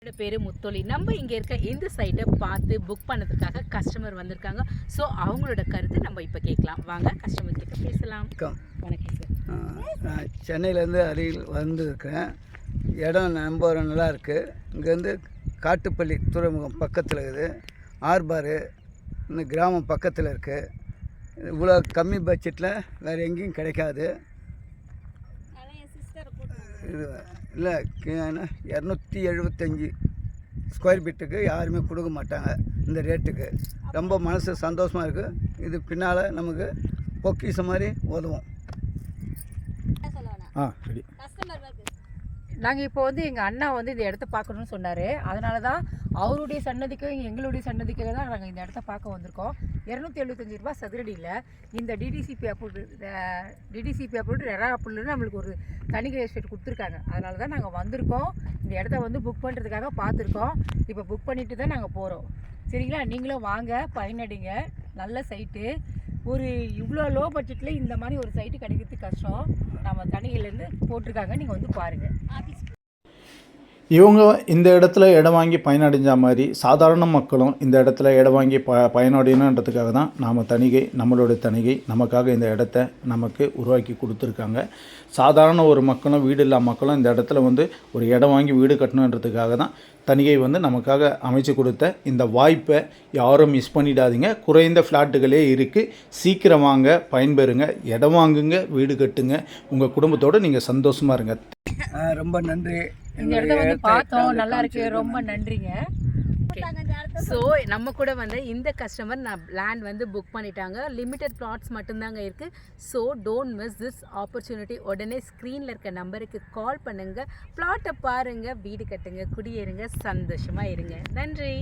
என்னோட பேர் முத்தொலி. நம்ம இங்கே இருக்க இந்த சைட்டை பார்த்து புக் பண்ணதுக்காக கஸ்டமர் வந்திருக்காங்க. ஸோ அவங்களோட கருத்து நம்ம இப்போ கேட்கலாம். வாங்க கஸ்டமர் கிட்ட பேசலாம். வணக்கம் சார். நான் சென்னையிலேருந்து அருகில் வந்திருக்கிறேன். இடம் ரொம்ப நல்லா இருக்குது. இங்கேருந்து காட்டுப்பள்ளி துறைமுகம் பக்கத்தில் இருக்குது. ஆர்பாரு இந்த கிராமம் பக்கத்தில் இருக்குது. இவ்வளோ கம்மி பட்ஜெட்டில் வேறு எங்கேயும் கிடைக்காது. இல்லை 275 ஸ்கொயர் ஃபீட்டுக்கு யாருமே கொடுக்க மாட்டாங்க இந்த ரேட்டுக்கு. ரொம்ப மனசு சந்தோஷமாக இருக்குது. இது பின்னால் நமக்கு பொக்கிஷம் மாதிரி உதவும். சரி. நாங்கள் இப்போ எங்கள் அண்ணா இந்த இடத்த பார்க்கணுன்னு சொன்னார். அதனால தான் அவருடைய சன்னதிக்கும் எங்களுடைய சன்னதிக்காக தான் நாங்கள் இந்த இடத்த பார்க்க வந்திருக்கோம். 275 ரூபா சதுரடியில் இந்த டிடிசிபி அப்ரூவ்டு ரெரா அப்ரூவ்டு நம்மளுக்கு ஒரு தனி எஸ்டேட் கொடுத்துருக்காங்க. அதனால தான் நாங்கள் வந்திருக்கோம். இந்த இடத்த புக் பண்ணுறதுக்காக பார்த்துருக்கோம். இப்போ புக் பண்ணிட்டு தான் நாங்கள் போகிறோம். சரிங்களா? நீங்களும் வாங்க, பயனடைங்க. நல்ல சைட்டு. ஒரு இவ்வளோ லோ பட்ஜெட்டில் இந்த மாதிரி ஒரு சைட்டு கிடைக்கிறது கஷ்டம். நம்ம தனியிலேருந்து போட்டிருக்காங்க, நீங்கள் பாருங்கள். இவங்க இந்த இடத்துல இடம் வாங்கி பயனடைஞ்ச மாதிரி சாதாரண மக்களும் இந்த இடத்துல இடம் வாங்கி பயனடையணுன்றதுக்காக தான் நம்மளோட தணிகை நமக்காக இந்த இடத்த நமக்கு உருவாக்கி கொடுத்துருக்காங்க. சாதாரண ஒரு மக்களும் வீடு இல்லா மக்களும் இந்த இடத்துல ஒரு இடம் வாங்கி வீடு கட்டணுன்றதுக்காக தான் தணிகை நமக்காக அமைச்சு கொடுத்த இந்த வாய்ப்பை யாரும் மிஸ் பண்ணிடாதீங்க. குறைந்த ஃப்ளாட்டுகளே இருக்குது. சீக்கிரம் வாங்க, பயன்பெறுங்க, இடம் வாங்குங்க, வீடு கட்டுங்க. உங்கள் குடும்பத்தோடு நீங்கள் சந்தோஷமாக இருங்க. ரொம்ப நன்றி. இந்த இடத்த பார்த்தோம், நல்லா இருக்கு. ரொம்ப நன்றிங்க. ஸோ நம்ம கூட இந்த கஸ்டமர் லேண்ட் புக் பண்ணிட்டாங்க. லிமிட்டட் பிளாட்ஸ் மட்டும்தாங்க இருக்குது. So don't miss this opportunity. உடனே ஸ்க்ரீனில் இருக்க நம்பருக்கு கால் பண்ணுங்கள். பிளாட்டை பாருங்கள், வீடு கட்டுங்க, குடியேறுங்க, சந்தோஷமாக இருங்க. நன்றி.